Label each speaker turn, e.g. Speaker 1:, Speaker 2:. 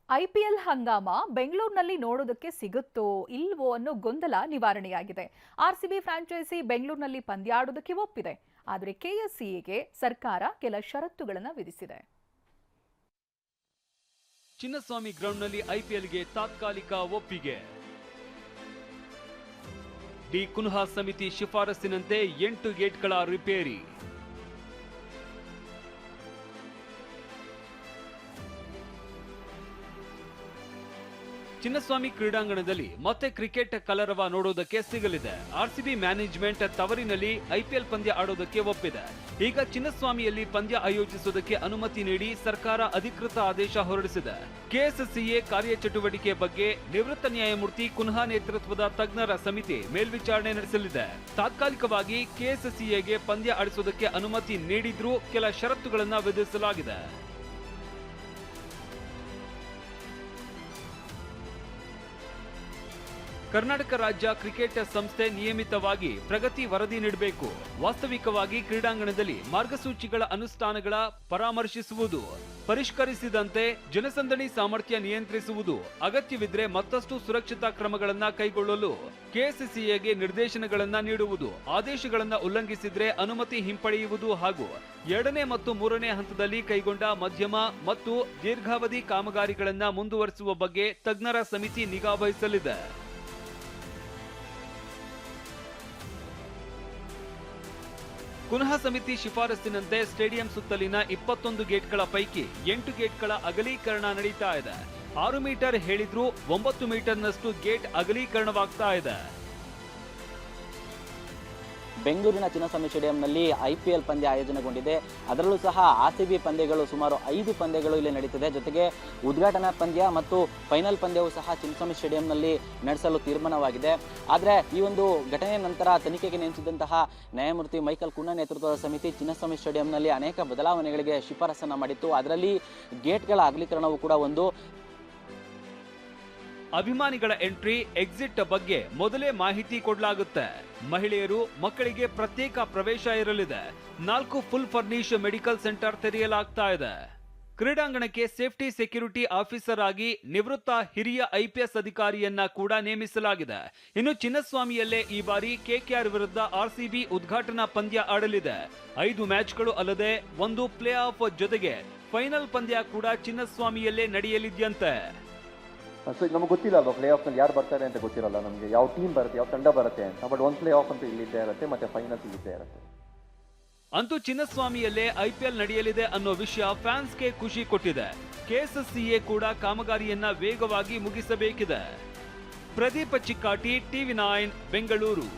Speaker 1: IPL Hungama ಬೆಂಗಳೂರಿನಲ್ಲಿ ನೋಡೋದಕ್ಕೆ ಸಿಗುತ್ತೋ ಇಲ್ವೋ ಅನ್ನೋ ಗೊಂದಲ ನಿವಾರಣೆಯಾಗಿದೆ. ಆರ್ಸಿಬಿ ಫ್ರಾಂಚೈಸಿ ಬೆಂಗಳೂರಿನಲ್ಲಿ ಪಂದ್ಯ ಆಡೋದಕ್ಕೆ ಒಪ್ಪಿದೆ. ಆದರೆ ಕೆಎಸ್ಸಿಎಗೆ ಸರ್ಕಾರ ಕೆಲ ಷರತ್ತುಗಳನ್ನು ವಿಧಿಸಿದೆ.
Speaker 2: ಚಿನ್ನಸ್ವಾಮಿ ಗ್ರೌಂಡ್ನಲ್ಲಿ ಐಪಿಎಲ್ಗೆ ತಾತ್ಕಾಲಿಕ ಒಪ್ಪಿಗೆ. ಡಿ ಕುನ್ಹಾ ಸಮಿತಿ ಶಿಫಾರಸ್ಸಿನಂತೆ 8 ಗೇಟ್ಗಳ ರಿಪೇರಿ. ಚಿನ್ನಸ್ವಾಮಿ ಕ್ರೀಡಾಂಗಣದಲ್ಲಿ ಮತ್ತೆ ಕ್ರಿಕೆಟ್ ಕಲರವ ನೋಡೋದಕ್ಕೆ ಸಿಗಲಿದೆ. ಆರ್ಸಿಬಿ ಮ್ಯಾನೇಜ್ಮೆಂಟ್ ತವರಿನಲ್ಲಿ ಐಪಿಎಲ್ ಪಂದ್ಯ ಆಡೋದಕ್ಕೆ ಒಪ್ಪಿದೆ. ಈಗ ಚಿನ್ನಸ್ವಾಮಿಯಲ್ಲಿ ಪಂದ್ಯ ಆಯೋಜಿಸುವುದಕ್ಕೆ ಅನುಮತಿ ನೀಡಿ ಸರ್ಕಾರ ಅಧಿಕೃತ ಆದೇಶ ಹೊರಡಿಸಿದೆ. ಕೆಎಸ್ಸಿಎ ಕಾರ್ಯಚಟುವಟಿಕೆ ಬಗ್ಗೆ ನಿವೃತ್ತ ನ್ಯಾಯಮೂರ್ತಿ ಕುನ್ಹಾ ನೇತೃತ್ವದ ತಜ್ಞರ ಸಮಿತಿ ಮೇಲ್ವಿಚಾರಣೆ ನಡೆಸಲಿದೆ. ತಾತ್ಕಾಲಿಕವಾಗಿ ಕೆಎಸ್ಸಿಎಗೆ ಪಂದ್ಯ ಆಡಿಸುವುದಕ್ಕೆ ಅನುಮತಿ ನೀಡಿದ್ರೂ ಕೆಲ ಷರತ್ತುಗಳನ್ನು ವಿಧಿಸಲಾಗಿದೆ. ಕರ್ನಾಟಕ ರಾಜ್ಯ ಕ್ರಿಕೆಟ್ ಸಂಸ್ಥೆ ನಿಯಮಿತವಾಗಿ ಪ್ರಗತಿ ವರದಿ ನೀಡಬೇಕು. ವಾಸ್ತವಿಕವಾಗಿ ಕ್ರೀಡಾಂಗಣದಲ್ಲಿ ಮಾರ್ಗಸೂಚಿಗಳ ಅನುಷ್ಠಾನಗಳ ಪರಾಮರ್ಶಿಸುವುದು, ಪರಿಷ್ಕರಿಸಿದಂತೆ ಜನಸಂದಣಿ ಸಾಮರ್ಥ್ಯ ನಿಯಂತ್ರಿಸುವುದು, ಅಗತ್ಯವಿದ್ರೆ ಮತ್ತಷ್ಟು ಸುರಕ್ಷತಾ ಕ್ರಮಗಳನ್ನು ಕೈಗೊಳ್ಳಲು ಕೆಎಸ್ಸಿಎಗೆ ನಿರ್ದೇಶನಗಳನ್ನು ನೀಡುವುದು, ಆದೇಶಗಳನ್ನು ಉಲ್ಲಂಘಿಸಿದ್ರೆ ಅನುಮತಿ ಹಿಂಪಡೆಯುವುದು ಹಾಗೂ 2ನೇ ಮತ್ತು 3ನೇ ಹಂತದಲ್ಲಿ ಕೈಗೊಂಡ ಮಧ್ಯಮ ಮತ್ತು ದೀರ್ಘಾವಧಿ ಕಾಮಗಾರಿಗಳನ್ನು ಮುಂದುವರಿಸುವ ಬಗ್ಗೆ ತಜ್ಞರ ಸಮಿತಿ ನಿಗಾ ವಹಿಸಲಿದೆ. ಕುನ್ಹಾ ಸಮಿತಿ ಶಿಫಾರಸ್ಸಿನಂತೆ ಸ್ಟೇಡಿಯಂ ಸುತ್ತಲಿನ 21 ಗೇಟ್ಗಳ ಪೈಕಿ 8 ಗೇಟ್ಗಳ ಅಗಲೀಕರಣ ನಡೀತಾ ಇದೆ. 6 ಮೀಟರ್ ಹೇಳಿದ್ರೂ 9 ಮೀಟರ್ನಷ್ಟು ಗೇಟ್ ಅಗಲೀಕರಣವಾಗ್ತಾ ಇದೆ.
Speaker 3: ಬೆಂಗಳೂರಿನ ಚಿನ್ನಸ್ವಾಮಿ ಸ್ಟೇಡಿಯಂನಲ್ಲಿ ಐಪಿಎಲ್ ಪಂದ್ಯ ಆಯೋಜನೆಗೊಂಡಿದೆ. ಅದರಲ್ಲೂ ಸಹ ಆರ್ಸಿಬಿ ಪಂದ್ಯಗಳು ಸುಮಾರು 5 ಪಂದ್ಯಗಳು ಇಲ್ಲಿ ನಡೀತಿದೆ. ಜೊತೆಗೆ ಉದ್ಘಾಟನಾ ಪಂದ್ಯ ಮತ್ತು ಫೈನಲ್ ಪಂದ್ಯವೂ ಸಹ ಚಿನ್ನಸ್ವಾಮಿ ಸ್ಟೇಡಿಯಂನಲ್ಲಿ ನಡೆಸಲು ತೀರ್ಮಾನವಾಗಿದೆ. ಆದರೆ ಈ ಒಂದು ಘಟನೆಯ ನಂತರ ತನಿಖೆಗೆ ನೇಮಿಸಿದಂತಹ ನ್ಯಾಯಮೂರ್ತಿ ಮೈಕಲ್ ಕುನ್ನಾ ನೇತೃತ್ವದ ಸಮಿತಿ ಚಿನ್ನಸ್ವಾಮಿ ಸ್ಟೇಡಿಯಂನಲ್ಲಿ ಅನೇಕ ಬದಲಾವಣೆಗಳಿಗೆ ಶಿಫಾರಸನ್ನು ಮಾಡಿತ್ತು. ಅದರಲ್ಲಿ ಗೇಟ್ಗಳ ಅಗಲೀಕರಣವೂ ಕೂಡ ಒಂದು.
Speaker 2: ಅಭಿಮಾನಿಗಳ ಎಂಟ್ರಿ ಎಕ್ಸಿಟ್ ಬಗ್ಗೆ ಮೊದಲೇ ಮಾಹಿತಿ ಕೊಡಲಾಗುತ್ತೆ. ಮಹಿಳೆಯರು, ಮಕ್ಕಳಿಗೆ ಪ್ರತ್ಯೇಕ ಪ್ರವೇಶ ಇರಲಿದೆ. 4 ಫುಲ್ ಫರ್ನಿಶ್ ಮೆಡಿಕಲ್ ಸೆಂಟರ್ ತೆರೆಯಲಾಗ್ತಾ ಇದೆ. ಕ್ರೀಡಾಂಗಣಕ್ಕೆ ಸೇಫ್ಟಿ ಸೆಕ್ಯೂರಿಟಿ ಆಫೀಸರ್ ಆಗಿ ನಿವೃತ್ತ ಹಿರಿಯ ಐಪಿಎಸ್ ಅಧಿಕಾರಿಯನ್ನ ಕೂಡ ನೇಮಿಸಲಾಗಿದೆ. ಇನ್ನು ಚಿನ್ನಸ್ವಾಮಿಯಲ್ಲೇ ಈ ಬಾರಿ ಕೆಕೆಆರ್ ವಿರುದ್ಧ ಆರ್ಸಿಬಿ ಉದ್ಘಾಟನಾ ಪಂದ್ಯ ಆಡಲಿದೆ. 5 ಮ್ಯಾಚ್ಗಳು ಅಲ್ಲದೆ 1 ಪ್ಲೇ ಆಫ್ ಜೊತೆಗೆ ಫೈನಲ್ ಪಂದ್ಯ ಕೂಡ ಚಿನ್ನಸ್ವಾಮಿಯಲ್ಲೇ ನಡೆಯಲಿದ್ಯಂತೆ.
Speaker 4: ಸೊ ಈಗ ನಮಗೆ ಗೊತ್ತಿಲ್ಲ ಅಲ್ವಾ ಪ್ಲೇ ಆಫ್ನಲ್ಲಿ ಯಾರು ಬರ್ತಾರೆ ಅಂತ ಗೊತ್ತಿರಲ್ಲ ನಮಗೆ, ಯಾವ ಟೀಮ್ ಬರುತ್ತೆ, ಯಾವ ತಂಡ ಬರುತ್ತೆ ಅಂತ. ಬಟ್ 1 ಪ್ಲೇ ಆಫ್ ಅಂತ ಇಲ್ಲಿದ್ದೇ ಇರುತ್ತೆ, ಮತ್ತೆ ಫೈನಲ್ಸ್ ಇಲ್ಲಿದ್ದೇ ಇರುತ್ತೆ.
Speaker 2: ಅಂತೂ ಚಿನ್ನಸ್ವಾಮಿಯಲ್ಲೇ ಐಪಿಎಲ್ ನಡೆಯಲಿದೆ ಅನ್ನೋ ವಿಷಯ ಫ್ಯಾನ್ಸ್ಗೆ ಖುಷಿ ಕೊಟ್ಟಿದೆ. ಕೆಎಸ್ಸಿಎ ಕೂಡ ಕಾಮಗಾರಿಯನ್ನ ವೇಗವಾಗಿ ಮುಗಿಸಬೇಕಿದೆ. ಪ್ರದೀಪ್ ಚಿಕ್ಕಾಟಿ, ಟಿವಿ9 ಬೆಂಗಳೂರು.